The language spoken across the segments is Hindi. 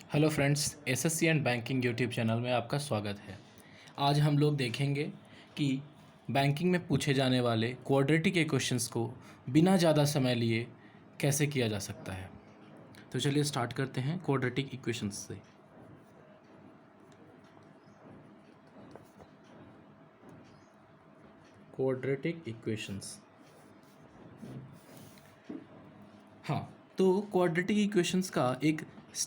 Hello friends, SSC and banking YouTube channel में आपका स्वागत है। आज हम लोग देखेंगे कि बैंकिंग में पूछे जाने वाले क्वाड्रेटिक इक्वेशंस को बिना ज़्यादा समय लिए कैसे किया जा सकता है। तो चलिए स्टार्ट करते हैं क्वाड्रेटिक इक्वेशंस से। क्वाड्रेटिक इक्वेशंस, हाँ, तो क्वाड्रेटिक इक्वेशंस का एक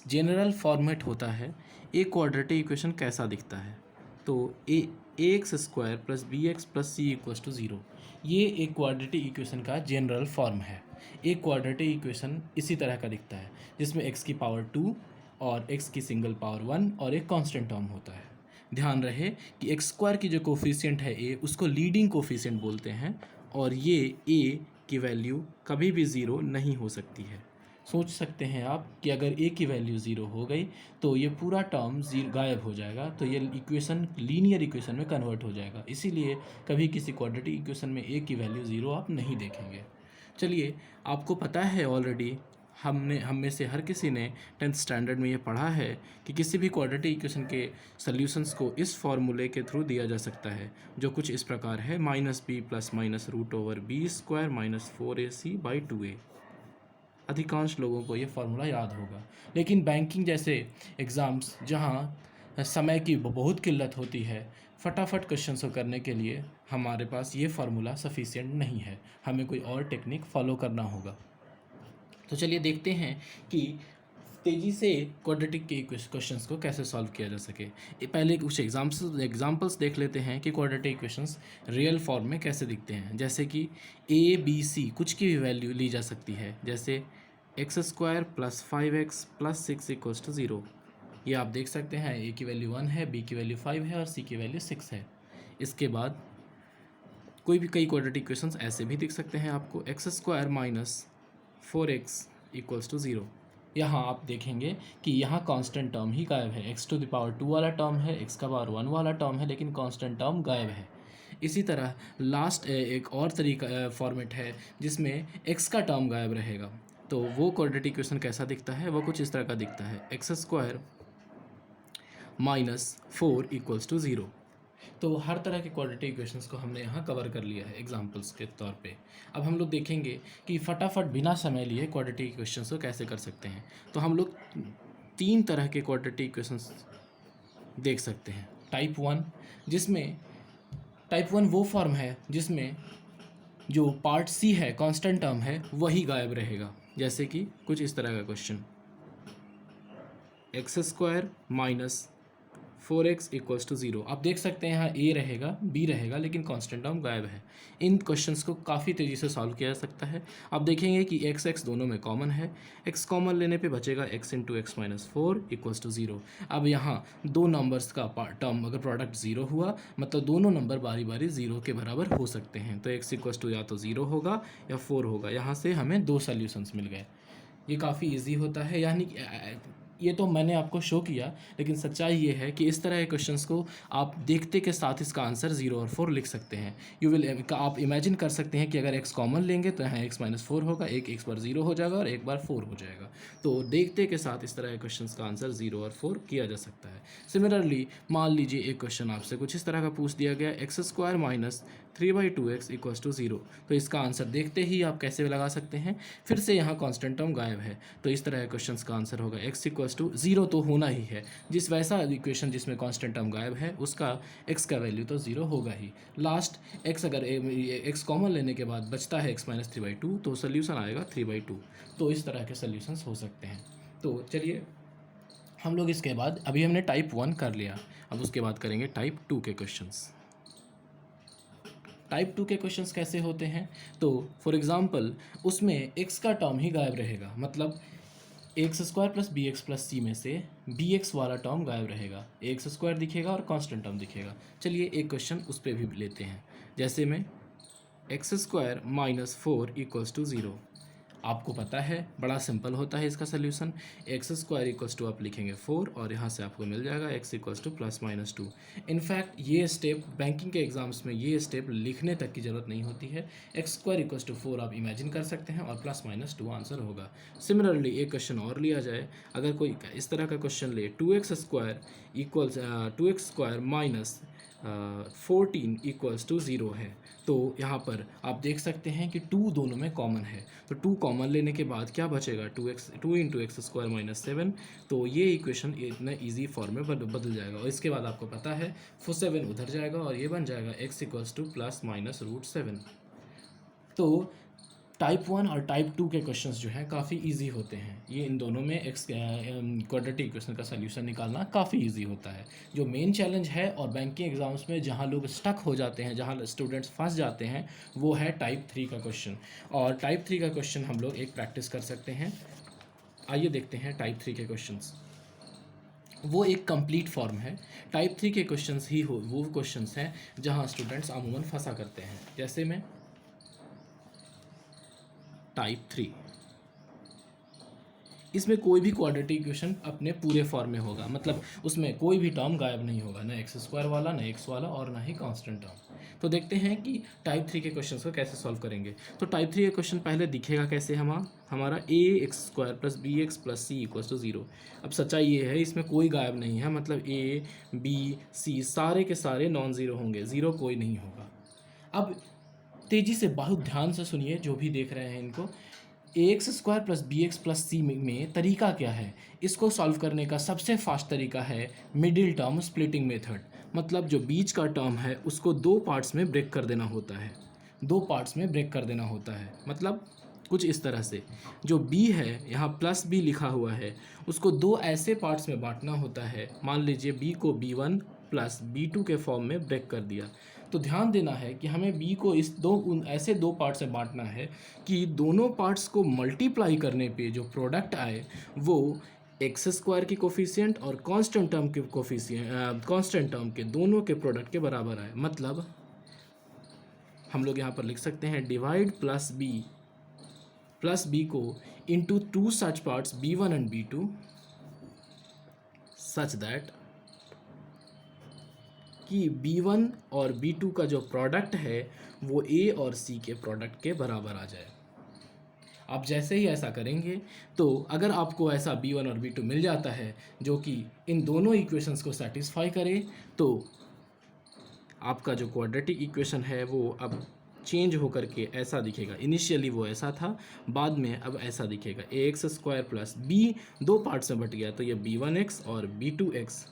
जनरल फॉर्मेट होता है। एक क्वाड्रेटिक इक्वेशन कैसा दिखता है, तो a x square plus b x plus c equals to zero, ये एक क्वाड्रेटिक इक्वेशन का जनरल फॉर्म है। एक क्वाड्रेटिक इक्वेशन इसी तरह का दिखता है, जिसमें एक्स की पावर 2 और एक्स की सिंगल पावर 1 और एक कांस्टेंट टर्म होता है। ध्यान रहे कि एक्स स्क्वायर की जो कोफिशिएंट है ए, उसको लीडिंग कोफिशिएंट बोलते हैं, और ये ए की वैल्यू कभी भी ज़ीरो नहीं हो सकती है। सोच सकते हैं आप कि अगर ए की वैल्यू ज़ीरो हो गई तो ये पूरा टर्म गायब हो जाएगा, तो ये इक्वेशन लीनियर इक्वेशन में कन्वर्ट हो जाएगा। इसीलिए कभी किसी क्वाड्रेटिक इक्वेशन में ए की वैल्यू ज़ीरो आप नहीं देखेंगे। चलिए, आपको पता है ऑलरेडी, हम में से हर किसी ने 10th स्टैंडर्ड में ये पढ़ा है कि किसी भी क्वाड्रेटिक इक्वेशन के सॉल्यूशंस को इस फॉर्मूले के थ्रू दिया जा सकता है, जो कुछ इस प्रकार है: minus b plus minus root over b square minus 4ac/2a। अधिकांश लोगों को ये फार्मूला याद होगा। लेकिन बैंकिंग जैसे एग्ज़ाम्स, जहाँ समय की बहुत किल्लत होती है, फटाफट क्वेश्चंस को करने के लिए हमारे पास ये फार्मूला सफिशिएंट नहीं है, हमें कोई और टेक्निक फॉलो करना होगा। तो चलिए देखते हैं कि तेज़ी से क्वाड्रेटिक के क्वेश्चंस को कैसे सॉल्व किया जा सके। पहले कुछ एग्जांपल्स देख लेते हैं कि क्वाड्रेटिक इक्वेशंस रियल फॉर्म में कैसे दिखते हैं। जैसे कि ए बी सी कुछ की भी वैल्यू ली जा सकती है, जैसे x square plus 5x plus 6 equals to zero. ये आप देख सकते हैं, ए की वैल्यू 1 है, बी की वैल्यू 5 है और सी की वैल्यू 6 है। इसके बाद कोई भी कई क्वाड्रेटिक इक्वेशंस ऐसे भी दिख सकते हैं आपको: x square minus 4x equals to zero. यहाँ आप देखेंगे कि यहाँ कांस्टेंट टर्म ही गायब है। एक्स टू द पावर 2 वाला टर्म है, एक्स का पावर 1 वाला टर्म है, लेकिन कांस्टेंट टर्म गायब है। इसी तरह लास्ट एक और तरीका फॉर्मेट है जिसमें एक्स का टर्म गायब रहेगा। तो वो क्वाड्रेटिक इक्वेशन कैसा दिखता है, वो कुछ इस तरह का दिखता है: x square minus 4 equals to zero. तो हर तरह के क्वाड्रेटिक इक्वेशंस को हमने यहाँ कवर कर लिया है एग्जांपल्स के तौर पे। अब हम लोग देखेंगे कि फटाफट बिना समय लिए क्वाड्रेटिक इक्वेशंस को कैसे कर सकते हैं। तो हम लोग 3 तरह के क्वाड्रेटिक इक्वेशंस देख सकते हैं। टाइप वन वो फॉर्म है जिसमें जो पार्ट सी है, कांस्टेंट टर्म है, वही गायब रहेगा। जैसे कि कुछ इस तरह का question: x square minus 4x equals to zero. आप देख सकते हैं यहाँ ए रहेगा, बी रहेगा, लेकिन कांस्टेंट टर्म गायब है। इन क्वेश्चंस को काफ़ी तेज़ी से सॉल्व किया जा सकता है। आप देखेंगे कि x दोनों में कॉमन है। x कॉमन लेने पे बचेगा x into x minus 4 equals to zero. अब यहाँ दो नंबर्स का टर्म अगर प्रोडक्ट ज़ीरो हुआ, मतलब दोनों नंबर बारी बारी ज़ीरो के बराबर हो सकते हैं। तो x इक्वल्स टू या तो ज़ीरो होगा या 4 होगा। यहाँ से हमें दो सॉल्यूशंस मिल गए। ये काफ़ी इजी होता है, यानी ये तो मैंने आपको शो किया, लेकिन सच्चाई ये है कि इस तरह के क्वेश्चंस को आप देखते के साथ इसका आंसर 0 और 4 लिख सकते हैं। आप इमेजिन कर सकते हैं कि अगर x कॉमन लेंगे तो यहाँ x माइनस 4 होगा, एक x बार 0 हो जाएगा और एक बार 4 हो जाएगा। तो देखते के साथ इस तरह के क्वेश्चंस का आंसर 0 और 4 किया जा सकता है। सिमिलरली मान लीजिए एक क्वेश्चन आपसे कुछ इस तरह का पूछ दिया गया: x square minus 3/2x equals to zero. तो इसका आंसर देखते ही आप कैसे लगा सकते हैं, फिर से यहाँ कांस्टेंट टर्म गायब है, तो इस तरह के क्वेश्चंस का आंसर होगा x इक्वल्स टू ज़ीरो। तो होना ही है, जिस वैसा इक्वेशन जिसमें कांस्टेंट टर्म गायब है उसका x का वैल्यू तो 0 होगा ही। लास्ट x, अगर x कॉमन लेने के बाद बचता है x माइनस 3/2, तो सोल्यूशन आएगा 3/2। तो इस तरह के सोल्यूशंस हो सकते हैं। तो चलिए हम लोग इसके बाद, अभी हमने टाइप 1 कर लिया, अब उसके बाद करेंगे टाइप 2 के क्वेश्चंस। टाइप 2 के क्वेश्चंस कैसे होते हैं, तो फॉर एग्जांपल उसमें x का टर्म ही गायब रहेगा, मतलब x square plus b x plus c में से बी एक्स वाला टर्म गायब रहेगा, एक्स स्क्वायर दिखेगा और कांस्टेंट टर्म दिखेगा। चलिए एक क्वेश्चन उस पर भी लेते हैं, जैसे में x square minus 4 equals to zero. आपको पता है बड़ा सिंपल होता है इसका solution. X square equals to आप लिखेंगे 4 और यहाँ से आपको मिल जाएगा x equals to plus minus 2। In fact ये स्टेप बैंकिंग के एग्जाम्स में ये स्टेप लिखने तक की ज़रूरत नहीं होती है। एक्स स्क्वायर इक्वल्स टू 4 आप इमेजिन कर सकते हैं और प्लस माइनस 2 आंसर होगा। सिमिलरली एक क्वेश्चन और लिया जाए, अगर कोई इस तरह का क्वेश्चन ले 2x square equals 2x square minus 14 equals to 0 है, तो यहाँ पर आप देख सकते हैं कि 2 दोनों में कॉमन है, तो 2 कॉमन लेने के बाद क्या बचेगा 2 इंटू एक्स स्क्वायर माइनस 7। तो ये इक्वेशन इतना इजी फॉर्म में बदल जाएगा और इसके बाद आपको पता है 7 उधर जाएगा और ये बन जाएगा x equals to plus minus root 7। तो टाइप 1 और टाइप 2 के क्वेश्चंस जो हैं काफ़ी इजी होते हैं। ये इन दोनों में क्वाड्रेटिक इक्वेशन का सल्यूशन निकालना काफ़ी इजी होता है। जो मेन चैलेंज है और बैंकिंग एग्जाम्स में जहाँ लोग स्टक हो जाते हैं, जहाँ स्टूडेंट्स फंस जाते हैं, वो है टाइप 3 का क्वेश्चन। और टाइप 3 का क्वेश्चन हम लोग एक प्रैक्टिस कर सकते हैं। आइए देखते हैं टाइप 3 के क्वेश्चंस। वो एक कंप्लीट फॉर्म है। टाइप 3 के क्वेश्चंस ही वो क्वेश्चंस हैं जहाँ स्टूडेंट्स अमूमन फंसा करते हैं। जैसे में टाइप 3, इसमें कोई भी क्वाड्रेटिक इक्वेशन अपने पूरे फॉर्म में होगा, मतलब उसमें कोई भी टर्म गायब नहीं होगा, ना एक्स स्क्वायर वाला, ना एक्स वाला और ना ही कांस्टेंट टर्म। तो देखते हैं कि टाइप 3 के क्वेश्चंस को कैसे सॉल्व करेंगे। तो टाइप 3 का क्वेश्चन पहले दिखेगा कैसे, हमारा a x square plus b x plus c equals to 0। अब सच्चाई ये है इसमें कोई गायब नहीं है, मतलब ए बी सी सारे के सारे नॉन ज़ीरो होंगे, ज़ीरो कोई नहीं होगा। अब तेज़ी से बहुत ध्यान से सुनिए जो भी देख रहे हैं इनको। A x square plus b x plus c में तरीका क्या है, इसको सॉल्व करने का सबसे फास्ट तरीका है मिडिल टर्म स्प्लिटिंग मेथड। मतलब जो बीच का टर्म है उसको 2 पार्ट्स में ब्रेक कर देना होता है, 2 पार्ट्स में ब्रेक कर देना होता है। मतलब कुछ इस तरह से, जो b है यहाँ प्लस b लिखा हुआ है, उसको 2 ऐसे पार्ट्स में बांटना होता है। मान लीजिए b को b1 प्लस b2 के फॉर्म में ब्रेक कर दिया, तो ध्यान देना है कि हमें b को ऐसे 2 पार्ट्स में बांटना है कि दोनों पार्ट्स को मल्टीप्लाई करने पे जो प्रोडक्ट आए वो एक्स स्क्वायर की कोफिशिएंट और कांस्टेंट टर्म के कांस्टेंट टर्म के दोनों के प्रोडक्ट के बराबर आए। मतलब हम लोग यहाँ पर लिख सकते हैं डिवाइड प्लस बी को into 2 such parts b1 and b2 such that कि b1 और b2 का जो प्रोडक्ट है वो a और c के प्रोडक्ट के बराबर आ जाए। आप जैसे ही ऐसा करेंगे तो अगर आपको ऐसा b1 और b2 मिल जाता है जो कि इन दोनों इक्वेशंस को सेटिस्फाई करे, तो आपका जो क्वाड्रेटिक इक्वेशन है वो अब चेंज होकर के ऐसा दिखेगा। इनिशियली वो ऐसा था, बाद में अब ऐसा दिखेगा। A x square plus b 2 parts में बट गया, तो ये b1x और b2x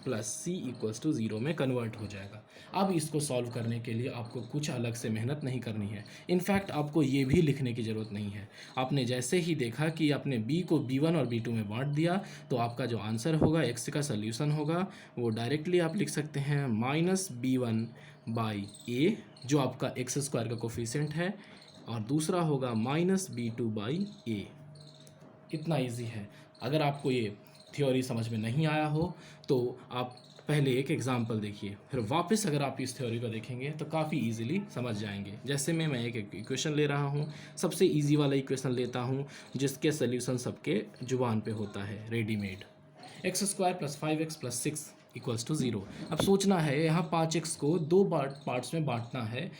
plus c equals to 0 में कन्वर्ट हो जाएगा। अब इसको सॉल्व करने के लिए आपको कुछ अलग से मेहनत नहीं करनी है। इनफैक्ट आपको ये भी लिखने की ज़रूरत नहीं है। आपने जैसे ही देखा कि आपने b को b1 और b2 में बांट दिया, तो आपका जो आंसर होगा x का सोल्यूशन होगा वो डायरेक्टली आप लिख सकते हैं माइनस b1 बाई ए, जो आपका एक्स स्क्वायर का कोफिशिएंट है, और दूसरा होगा माइनस b2 बाई ए। इतना इजी है। अगर आपको ये थ्योरी समझ में नहीं आया हो तो आप पहले एक एग्जाम्पल देखिए, फिर वापस अगर आप इस थ्योरी को देखेंगे तो काफ़ी इजीली समझ जाएंगे। जैसे मैं एक इक्वेशन ले रहा हूँ, सबसे इजी वाला इक्वेशन लेता हूँ जिसके सोल्यूशन सबके जुबान पे होता है readymade. X square plus 5x plus 6 equals to 0। अब सोचना है यहाँ 5x को 2 पार्ट्स में बांटना है,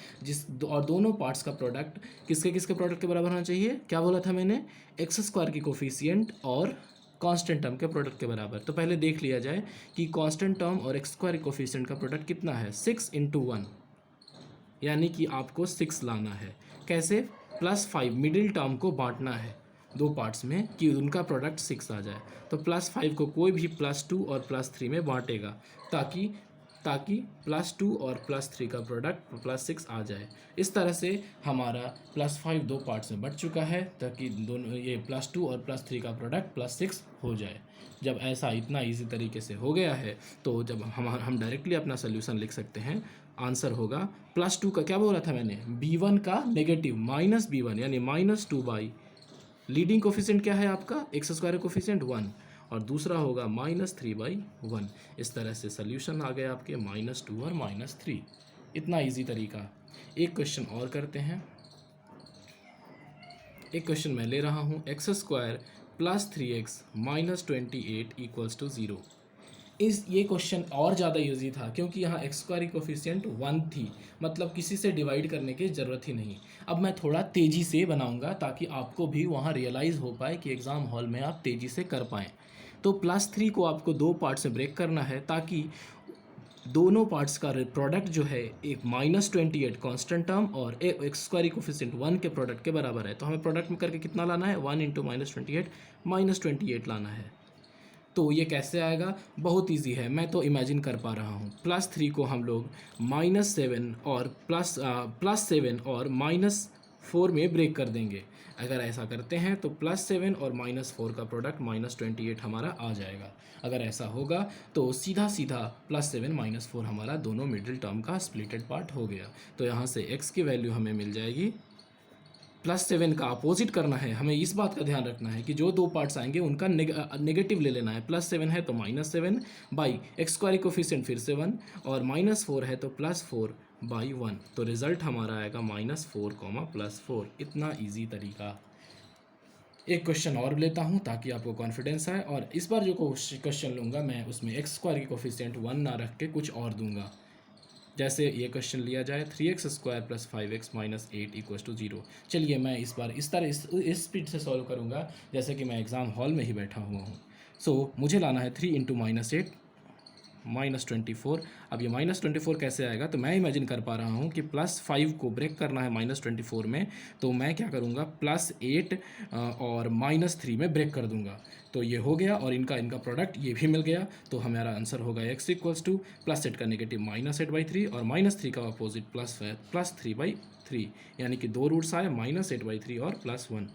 और दोनों पार्ट्स का प्रोडक्ट किसके किसके प्रोडक्ट के बराबर होना चाहिए। क्या बोला था मैंने, एक्स स्क्वायर की कोफिशिएंट और कांस्टेंट टर्म के प्रोडक्ट के बराबर। तो पहले देख लिया जाए कि कांस्टेंट टर्म और एक्स स्क्वायर कोफिशिएंट का प्रोडक्ट कितना है, 6 इंटू 1, यानी कि आपको 6 लाना है। कैसे, प्लस 5 मिडिल टर्म को बांटना है 2 पार्ट्स में कि उनका प्रोडक्ट 6 आ जाए। तो प्लस 5 को कोई भी प्लस 2 और प्लस 3 में बांटेगा ताकि प्लस 2 और प्लस 3 का प्रोडक्ट प्लस 6 आ जाए। इस तरह से हमारा प्लस 5 2 पार्ट्स में बट चुका है ताकि दोनों ये प्लस 2 और प्लस 3 का प्रोडक्ट प्लस 6 हो जाए। जब ऐसा इतना इजी तरीके से हो गया है तो जब हम डायरेक्टली अपना सोल्यूशन लिख सकते हैं। आंसर होगा प्लस 2 का, क्या बोला था मैंने, b1 का नेगेटिव माइनस b1 यानी माइनस 2 बाई लीडिंग कोफिशिएंट क्या है आपका, एक्स स्क्वायर कोफिशिएंट 1, और दूसरा होगा माइनस 3 बाई 1। इस तरह से सोल्यूशन आ गए आपके माइनस 2 और माइनस 3। इतना इजी तरीका। एक क्वेश्चन और करते हैं। एक क्वेश्चन मैं ले रहा हूँ, x square plus 3x minus 28 equals to 0। ये क्वेश्चन और ज़्यादा ईजी था क्योंकि यहाँ एक्स स्क्वायर की कोफिशिएंट 1 थी, मतलब किसी से डिवाइड करने की ज़रूरत ही नहीं। अब मैं थोड़ा तेज़ी से बनाऊंगा ताकि आपको भी वहाँ रियलाइज़ हो पाए कि एग्ज़ाम हॉल में आप तेज़ी से कर पाएँ। तो +3 को आपको दो पार्ट में ब्रेक करना है ताकि दोनों पार्ट्स का प्रोडक्ट जो है एक -28 कांस्टेंट टर्म और एक्स स्क्वायर कोफिशिएंट 1 के प्रोडक्ट के बराबर है। तो हमें प्रोडक्ट में करके कितना लाना है, 1 इंटू -28 लाना है। तो ये कैसे आएगा, बहुत इजी है, मैं तो इमेजिन कर पा रहा हूँ। +3 को हम लोग -7 और +7 और -4 में ब्रेक कर देंगे। अगर ऐसा करते हैं तो +7 और -4 का प्रोडक्ट -28 हमारा आ जाएगा। अगर ऐसा होगा तो सीधा सीधा +7 -4 हमारा दोनों मिडिल टर्म का स्प्लिटेड पार्ट हो गया। तो यहाँ से x की वैल्यू हमें मिल जाएगी, +7 का अपोजिट करना है। हमें इस बात का ध्यान रखना है कि जो दो पार्ट्स आएंगे उनका नेगेटिव ले लेना है। +7 है तो -7 बाई एक्स स्क्वायर कोफिशिएंट फिर से 1 और -4 है तो +4 बाई 1। तो रिजल्ट हमारा आएगा -4, +4। इतना इजी तरीका। एक क्वेश्चन और लेता हूँ ताकि आपको कॉन्फिडेंस आए, और इस बार जो क्वेश्चन लूँगा मैं उसमें एक्स स्क्वायर की कोफिशिएंट 1 ना रख के कुछ और दूंगा। जैसे ये क्वेश्चन लिया जाए 3x square plus 5x minus 8 equals to 0। चलिए मैं इस बार इस स्पीड से सॉल्व करूँगा जैसे कि मैं एग्ज़ाम हॉल में ही बैठा हुआ हूँ। सो मुझे लाना है 3 इंटू -8 -24। अब ये -24 कैसे आएगा, तो मैं इमेजिन कर पा रहा हूँ कि +5 को ब्रेक करना है -24 में। तो मैं क्या करूँगा, +8 और -3 में ब्रेक कर दूँगा। तो ये हो गया और इनका प्रोडक्ट ये भी मिल गया। तो हमारा आंसर होगा x इक्वल्स टू +8 का नेगेटिव -8/3 और -3 का अपोजिट +3/3, यानी कि दो रूट्स आए -8/3 और +1।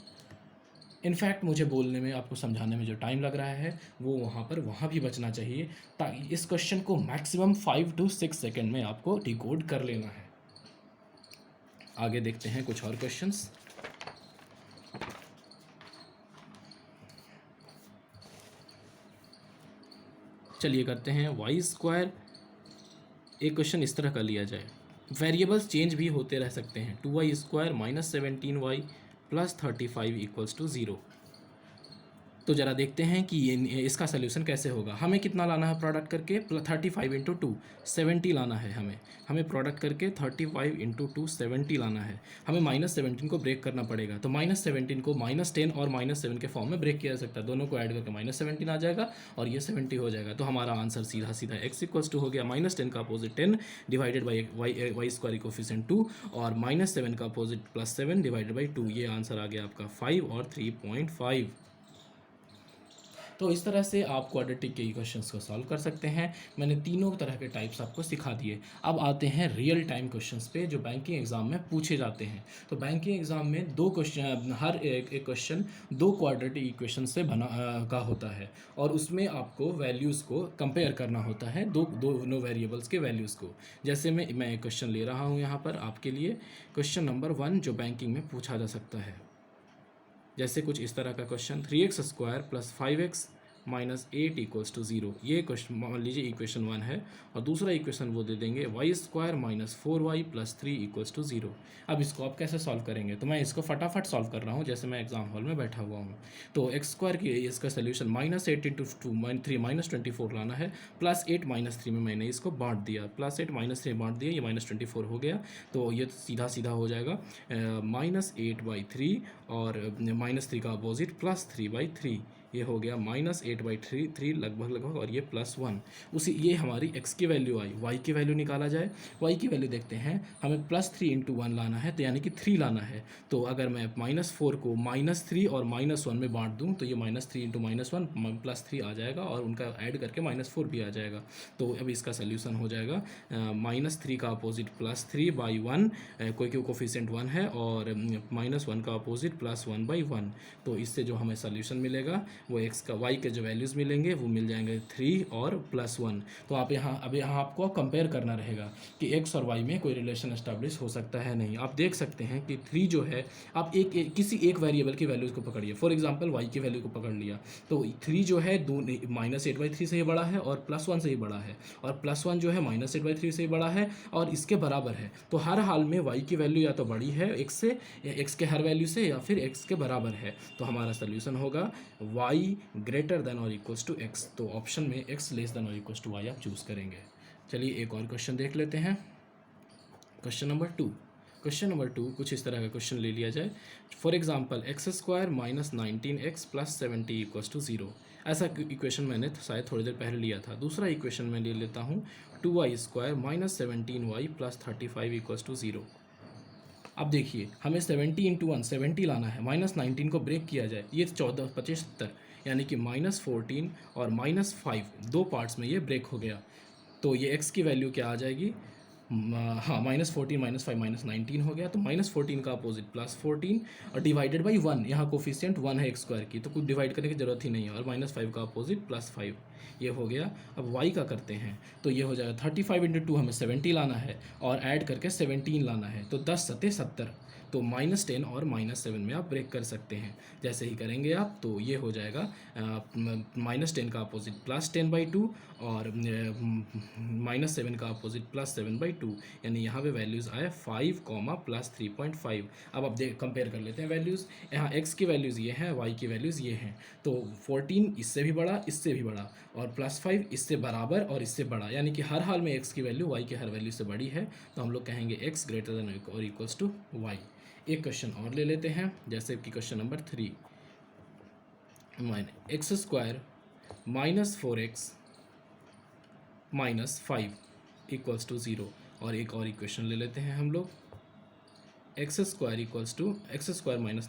इनफैक्ट मुझे बोलने में, आपको समझाने में जो टाइम लग रहा है वो वहाँ भी बचना चाहिए ताकि इस क्वेश्चन को मैक्सिमम 5 to 6 सेकेंड में आपको डिकोड कर लेना है। आगे देखते हैं कुछ और क्वेश्चंस। चलिए करते हैं वाई स्क्वायर। एक क्वेश्चन इस तरह का लिया जाए, वेरिएबल्स चेंज भी होते रह सकते हैं। 2y square -17y plus 35 equals to 0। तो ज़रा देखते हैं कि इसका सोल्यूशन कैसे होगा। हमें कितना लाना है प्रोडक्ट करके, 35 इंटू 2 70 लाना है। हमें प्रोडक्ट करके 35 इंटू 2 70 लाना है। हमें -17 को ब्रेक करना पड़ेगा। तो -17 को -10 और -7 के फॉर्म में ब्रेक किया जा सकता है। दोनों को ऐड करके -17 आ जाएगा और ये 70 हो जाएगा। तो हमारा आंसर सीधा सीधा x इक्वल्स टू हो गया -10 का opposite 10 divided by y square coefficient 2 और -7 का अपोजिट +7 डिवाइडेड बाई 2। ये आंसर आ गया आपका 5 और 3.5। तो इस तरह से आप क्वाड्रेटिक के क्वेश्चंस को सॉल्व कर सकते हैं। मैंने तीनों तरह के टाइप्स आपको सिखा दिए। अब आते हैं रियल टाइम क्वेश्चंस पे जो बैंकिंग एग्जाम में पूछे जाते हैं। तो बैंकिंग एग्जाम में दो क्वेश्चन, हर एक क्वेश्चन दो क्वाड्रेटिक इक्वेशन से का होता है और उसमें आपको वैल्यूज़ को कंपेयर करना होता है, दोनों वेरिएबल्स के वैल्यूज़ को। जैसे मैं एक क्वेश्चन ले रहा हूँ यहाँ पर आपके लिए, क्वेश्चन नंबर 1 जो बैंकिंग में पूछा जा सकता है। जैसे कुछ इस तरह का question, 3x square plus 5x minus 8 equals to 0। ये क्वेश्चन मान लीजिए इक्वेशन 1 है और दूसरा इक्वेशन वो दे देंगे y square minus 4y plus 3 equals to 0। अब इसको आप कैसे सॉल्व करेंगे, तो मैं इसको फटाफट सॉल्व कर रहा हूँ जैसे मैं एग्जाम हॉल में बैठा हुआ हूँ। तो एक्स स्क्वायर की इसका सोल्यूशन -8 इंटू 2 3 -24 लाना है। +8 -3 में मैंने इसको बांट दिया, +8 -3 बांट दिया, ये -24 हो गया। तो ये सीधा सीधा हो जाएगा -8/3 और -3 का अपोजिट +3/3। ये हो गया -8/3 लगभग और ये +1। उसी ये हमारी x की वैल्यू आई। y की वैल्यू निकाला जाए, y की वैल्यू देखते हैं। हमें +3 इंटू 1 लाना है, तो यानी कि 3 लाना है। तो अगर मैं -4 को -3 और -1 में बांट दूं तो ये -3 इंटू -1 +3 आ जाएगा और उनका ऐड करके -4 भी आ जाएगा। तो अब इसका सोल्यूशन हो जाएगा -3 का अपोजिट +3/1, कोई कोफिशिएंट 1 है और -1 का अपोजिट +1/1। तो इससे जो हमें सोल्यूशन मिलेगा वो एक्स का वाई के जो वैल्यूज़ मिलेंगे वो मिल जाएंगे 3 और +1। तो आप यहाँ आपको कंपेयर करना रहेगा कि एक्स और वाई में कोई रिलेशन एस्टैब्लिश हो सकता है नहीं। आप देख सकते हैं कि 3 जो है, आप किसी एक वेरिएबल की वैल्यूज़ को पकड़िए, फॉर एग्जांपल वाई की वैल्यू को पकड़ लिया, तो 3 जो है -8/3 से ही बड़ा है और +1 से ही बड़ा है, और +1 जो है -8/3 से ही बड़ा है और इसके बराबर है। तो हर हाल में वाई की वैल्यू या तो बड़ी है एक्स से, एक्स के हर वैल्यू से, या फिर एक्स के बराबर है। तो हमारा सोल्यूशन होगा वाई ग्रेटर देन और इक्वल्स टू एक्स। तो ऑप्शन में एक्स लेस देन और इक्वल्स टू वाई आप चूज़ करेंगे। चलिए एक और क्वेश्चन देख लेते हैं। क्वेश्चन नंबर 2 कुछ इस तरह का क्वेश्चन ले लिया जाए। For example x² - 19x + 70 = 0। ऐसा इक्वेशन मैंने शायद थोड़ी देर पहले लिया था। दूसरा इक्वेशन मैं ले लेता हूँ 2y² - 17y + 35 = 0। अब देखिए, हमें 70 × 1 70 लाना है, -19 को ब्रेक किया जाए, ये 14 25 70, यानी कि -14 और -5 दो पार्ट्स में ये ब्रेक हो गया। तो ये x की वैल्यू क्या आ जाएगी? हाँ, -14 -5 -19 हो गया। तो -14 का अपोजिट +14 और डिवाइडेड बाई 1, यहाँ कोफिशिएंट 1 है x² की, तो कुछ डिवाइड करने की ज़रूरत ही नहीं है, और -5 का अपोजिट +5, ये हो गया। अब y का करते हैं, तो ये हो जाएगा 35 × 2, हमें 70 लाना है और ऐड करके 17 लाना है, तो 10 सत्ते 70। तो -10 और -7 में आप ब्रेक कर सकते हैं। जैसे ही करेंगे आप, तो ये हो जाएगा -10 का अपोजिट +10/2 और -7 का अपोजिट +7/2, यानी यहाँ पे वैल्यूज़ आए 5, +3.5। अब आप कंपेयर कर लेते हैं वैल्यूज़। यहाँ x की वैल्यूज़ ये हैं, y की वैल्यूज़ ये हैं। तो 14 इससे भी बड़ा, इससे भी बड़ा, और +5 इससे बराबर और इससे बड़ा, यानी कि हर हाल में x की वैल्यू y की हर वैल्यू से बड़ी है। तो हम लोग कहेंगे x ग्रेटर देन और इक्वल्स टू y। एक क्वेश्चन और ले लेते हैं, जैसे कि क्वेश्चन नंबर 3, x² - 4x -5 = 0। और एक और इक्वेशन ले लेते हैं हम लोग, x² -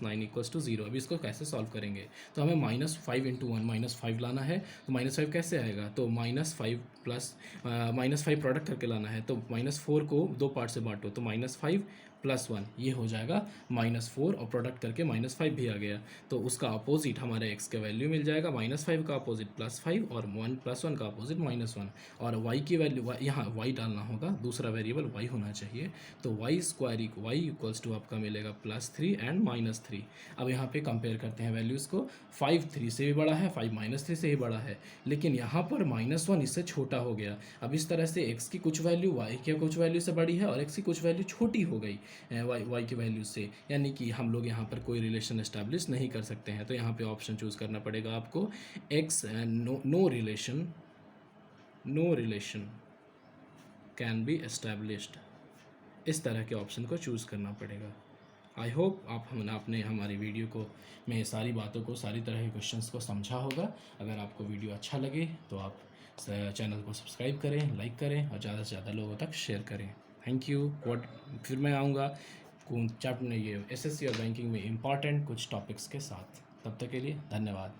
9 = 0। अभी इसको कैसे सॉल्व करेंगे? तो हमें -5 × 1 -5 लाना है। तो -5 कैसे आएगा? तो -5 प्लस -5 प्रोडक्ट करके लाना है, तो -4 को दो पार्ट से बांटो, तो -5 +1, ये हो जाएगा -4, और प्रोडक्ट करके -5 भी आ गया। तो उसका अपोजिट हमारे x का वैल्यू मिल जाएगा, -5 का अपोजिट +5 और 1 +1 का अपोजिट -1। और y की वैल्यू, यहाँ y डालना होगा, दूसरा वेरिएबल y होना चाहिए। तो y² = आपका मिलेगा +3 एंड -3। अब यहाँ पे कंपेयर करते हैं वैल्यूज़ को। 5 3 से भी बड़ा है, 5 -3 से ही बड़ा है, लेकिन यहाँ पर -1 इससे छोटा हो गया। अब इस तरह से x की कुछ वैल्यू y के कुछ वैल्यू से बड़ी है और x की कुछ वैल्यू छोटी हो गई y की वैल्यू से, यानी कि हम लोग यहाँ पर कोई रिलेशन एस्टैब्लिश नहीं कर सकते हैं। तो यहाँ पे ऑप्शन चूज़ करना पड़ेगा आपको x no relation can be established, इस तरह के ऑप्शन को चूज़ करना पड़ेगा। आई होप आपने हमारी वीडियो को में सारी बातों को, सारी तरह के क्वेश्चंस को समझा होगा। अगर आपको वीडियो अच्छा लगे तो आप चैनल को सब्सक्राइब करें, लाइक करें और ज़्यादा से ज़्यादा लोगों तक शेयर करें। Thank you. फिर मैं आऊँगा चैप्टर ये SSC और बैंकिंग में इम्पॉर्टेंट कुछ टॉपिक्स के साथ। तब तक के लिए धन्यवाद।